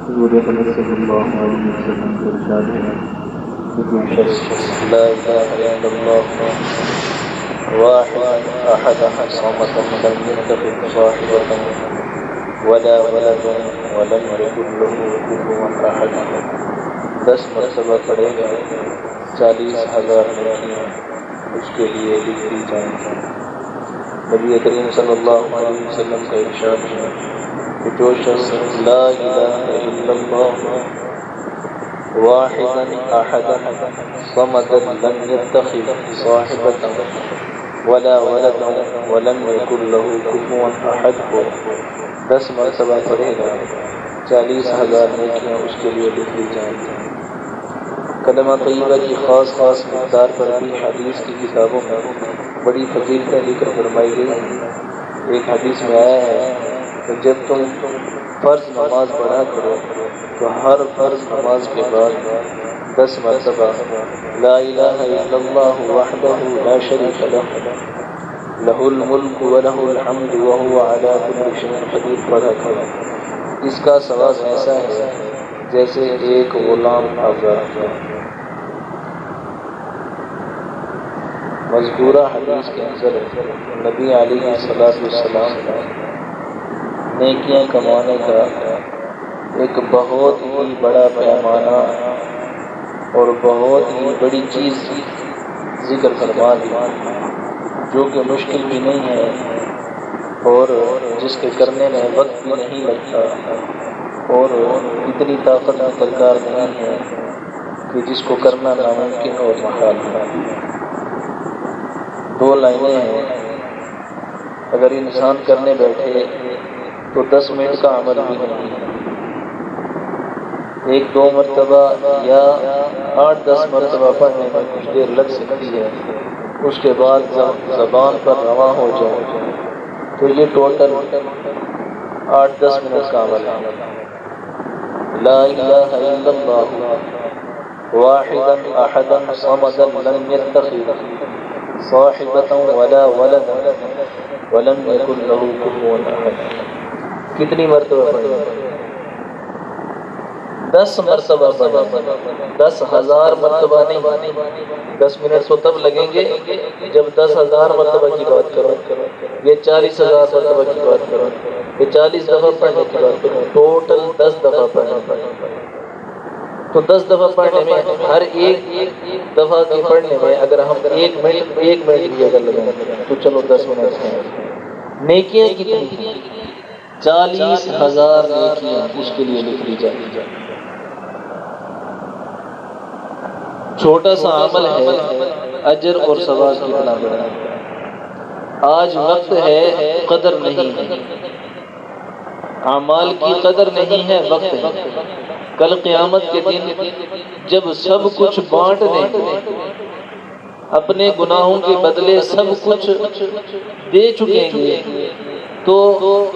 حضور اقدس صلی اللہ علیہ وسلم کا ارشاد ہے کہ جو شخص لا الہ الا اللہ واحد احد صمد لم يتخذ صاحبة ولا ولد ولم يكن له كفوا احد 10 مرتبہ پڑھے گا 40,000 نیکیاں اس کے لیے لکھی جائیں گی۔ نبی کریم صلی اللہ علیہ وسلم کا ارشاد ہے کہ جو شخص لا الہ الا اللہ واحدا احدا صمدا لم يتخذ صاحبة ولا ولدا ولم يكن له كفوا احد کو 10 مرتبہ پڑھے گا 40,000 نیکیاں اس کے لیے لکھی جائیں گی۔ کلمہ طیبہ کی خاص مقدار پر بھی حدیث کی کتابوں میں بڑی فضیلتیں ذکر فرمائی گئی ہیں۔ ایک حدیث میں آیا ہے کہ جب تم فرض نماز پڑھا کرو تو ہر فرض نماز کے بعد 10 مرتبہ لا الہ الا اللہ وحدہ لا شریک لہ لہ الملک ولہ الحمد وہو علی کل شیء قدیر پڑھا کرو۔ اس کا ثواب ایسا ہے جیسے ایک غلام آزاد کیا۔ مذکورہ حدیث کے اندر نبی علیہ السلام کا نیکیاں کمانے کا ایک بہت ہی بڑا پیمانہ اور بہت ہی بڑی چیز ذکر فرما دی جو کہ مشکل بھی نہیں ہے اور جس کے کرنے میں وقت بھی نہیں لگتا اور اتنی طاقت میں درکار نہیں ہے کہ جس کو کرنا ناممکن اور محال ہے۔ 2 لائنیں ہیں، اگر انسان کرنے بیٹھے تو 10 منٹ کا عمل بھی نہیں ہے۔ 1-2 مرتبہ یا 8-10 مرتبہ پڑھنے میں کچھ دیر لگ سکتی ہے، اس کے بعد زبان پر رواں ہو جائے تو یہ ٹوٹل 8-10 منٹ کا عمل ہے۔ لا الہ الا اللہ واحدا احدا صمدا لم يتخذ صاحبة ولا ولدا ولم يكن له كفوا احد کتنی مرتبہ پڑھیں؟ 10 مرتبہ پڑھیں، 10,000 مرتبہ نہیں۔ 10 منٹ تو تب لگیں گے جب 10,000 مرتبہ کی بات کرو، یہ 40,000 مرتبہ کی بات کرو، یہ 40 دفعہ پڑھنے کی بات کرو، ٹوٹل 10 دفعہ پڑھنے۔ تو 10 دفعہ پڑھنے میں ہر ایک دفعہ کی پڑھنے میں اگر ہم 1 منٹ بھی اگر لگیں تو چلو 10 منٹ ہیں۔ نیکیاں کتنی؟ 40,000 نیکیاں اس کے لیے لکھ لی جائیں۔ چھوٹا سا عمل ہے، اجر اور ثواب کتنا بڑا۔ آج وقت ہے، قدر نہیں ہے، اعمال کی قدر نہیں ہے، وقت ہے۔ کل قیامت کے دن جب سب کچھ بانٹنے اپنے گناہوں کے بدلے سب کچھ دے چکیں گے تو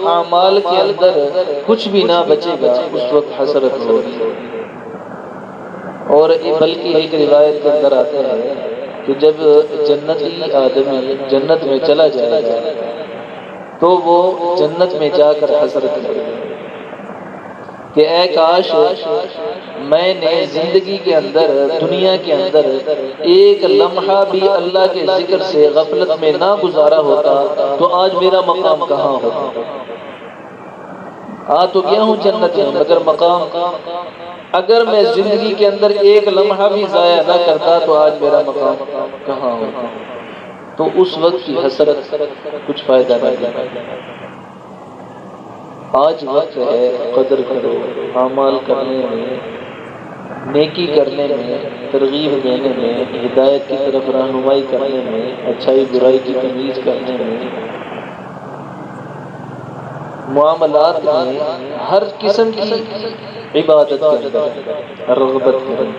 اعمال کے اندر کچھ بھی نہ بچے گا، اس وقت حسرت ہوگی۔ اور بلکہ ایک روایت کے اندر آتا ہے کہ جب جنتی آدمی جنت میں چلا جائے گا تو وہ جنت میں جا کر حسرت کرے گا کہ اے کاش میں نے زندگی کے اندر، دنیا کے اندر ایک لمحہ بھی اللہ کے ذکر سے غفلت میں نہ گزارا ہوتا تو آج میرا مقام کہاں ہوتا۔ آ تو گیا ہوں جنت میں مگر مقام، اگر میں زندگی کے اندر ایک لمحہ بھی ضائع نہ کرتا تو آج میرا مقام کہاں ہوتا۔ تو اس وقت کی حسرت کچھ فائدہ نہیں دیتا۔ آج وقت ہے، قدر کرو، اعمال کرنے میں، نیکی کرنے میں، ترغیب دینے میں، ہدایت کی طرف رہنمائی کرنے میں، اچھائی برائی کی تمیز کرنے میں، معاملات میں، ہر قسم کی عبادت کے اندر رغبت کریں،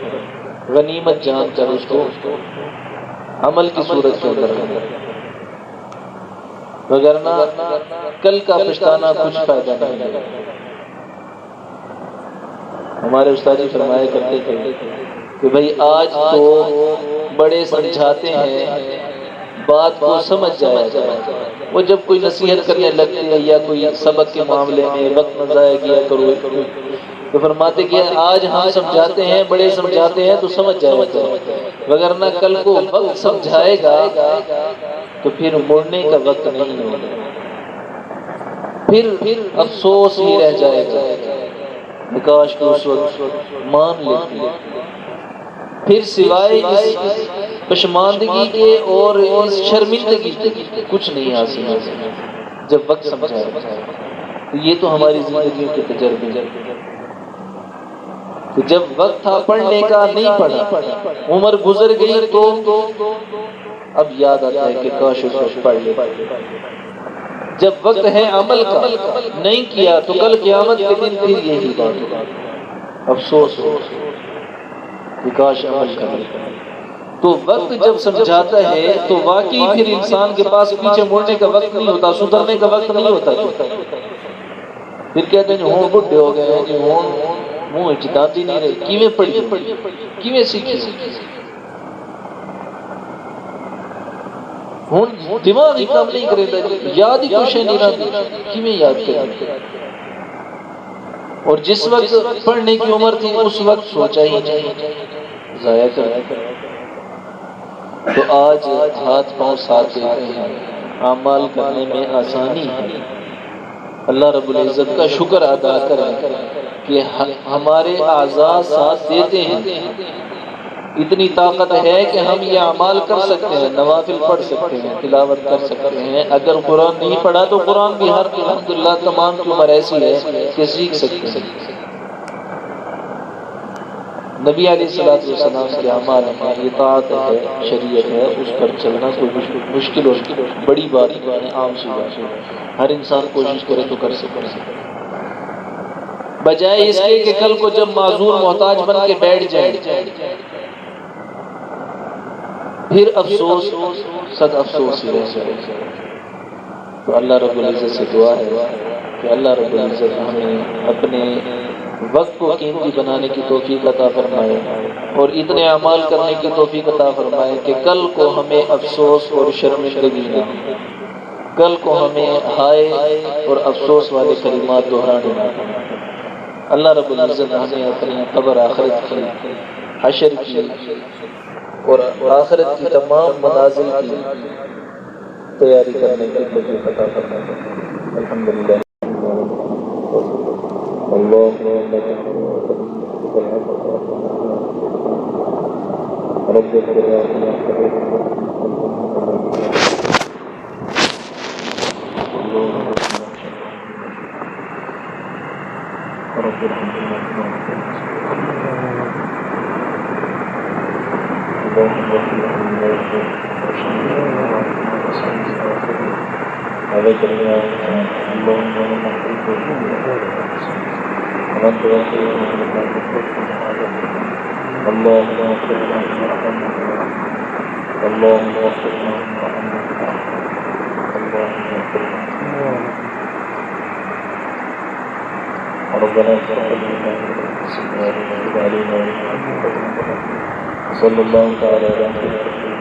غنیمت جان کر اس کو عمل کی صورت کے اندر کریں، وگرنہ کل کا پچھتانا کچھ فائدہ نہیں ہے۔ ہمارے استاد جی فرمایا کرتے تھے کہ بھئی آج تو بڑے سمجھاتے ہیں، بات کو سمجھ جایا جائے۔ وہ جب کوئی نصیحت کرنے لگتے ہیں یا کوئی سبق کے معاملے میں وقت نہ ضائع کیا کرو، تو فرماتے کہ آج ہم سمجھاتے ہیں، بڑے سمجھاتے ہیں تو سمجھ جائے گا، وگرنہ کل کو وقت سمجھائے گا تو پھر مڑنے کا وقت نہیں ہوگا، پھر افسوس ہی رہ جائے گا، کاش کو اس وقت مان لیتی، پھر سوائے اس پشماندگی کے اور اس شرمندگی کچھ نہیں حاصل ہوگا جب وقت سمجھائے گا۔ تو یہ تو ہماری زندگیوں کے تجربے ہیں کہ جب وقت تھا پڑھنے کا نہیں پڑھا، عمر گزر گئی تو اب یاد آتا ہے کہ کاش اس وقت پڑھ لیتا، جب وقت ہے عمل کا نہیں کیا تو کل قیامت کے دن پھر یہی بات ہوگا، افسوس ہو کہ کاش عمل کر لیتا۔ تو وقت جب سمجھاتا ہے تو واقعی پھر انسان کے پاس پیچھے مڑنے کا وقت نہیں ہوتا، سدھرنے کا وقت نہیں ہوتا، پھر کہتے ہیں جو ہون بڈھے ہو گئے ہیں، جو ہون منہ چتاتی نہیں رہی، کیویں پڑھی کیویں سیکھی، ہون دماغ ہی کام نہیں کرے گا، یاد ہی کچھ نہیں رہا، کیویں یاد کرے، اور جس وقت پڑھنے کی عمر تھی اس وقت سوچا ہی نہیں، ضائع کر دیا۔ تو آج ہاتھ پاؤں ساتھ دیتے ہیں، اعمال کرنے میں آسانی ہے، اللہ رب العزت کا شکر ادا کریں کہ ہمارے اعضاء ساتھ دیتے ہیں، اتنی طاقت ہے کہ ہم یہ اعمال کر سکتے ہیں، نوافل پڑھ سکتے ہیں، تلاوت کر سکتے ہیں، اگر قرآن نہیں پڑھا تو قرآن بھی ہر الحمدللہ تمام کی عمر ایسی ہے کہ سیکھ سکتے ہیں۔ نبی علیہ السلام کے اعمال ہیں، اطاعت ہے، شریعت ہے، اس پر چلنا کوئی مشکل اور بڑی بات نہیں ہے، عام سی بات ہے، ہر انسان کوشش کرے تو کر سکتا ہے، بجائے اس کے کہ کل کو جب معذور محتاج بن کے بیٹھ جائے پھر افسوس صد افسوس ہی رہ جائے۔ تو اللہ رب العزت سے دعا ہے کہ اللہ رب العزت ہمیں اپنے وقت کو قیمتی بنانے کی توفیق عطا فرمائے اور اتنے اعمال کرنے کی توفیق عطا فرمائے کہ کل کو ہمیں افسوس اور شرمندگی نہ ہو، کل کو ہمیں ہائے اور افسوس والے کلمات دہرانے نہ ہو۔ اللہ رب العزت ہمیں اپنی قبر آخرت کی، حشر کی اور آخرت کی تمام منازل کی تیاری کرنے کی توفیق عطا فرمائے۔ الحمدللہ اللهم لك رب ربنا صلى الله تعالى على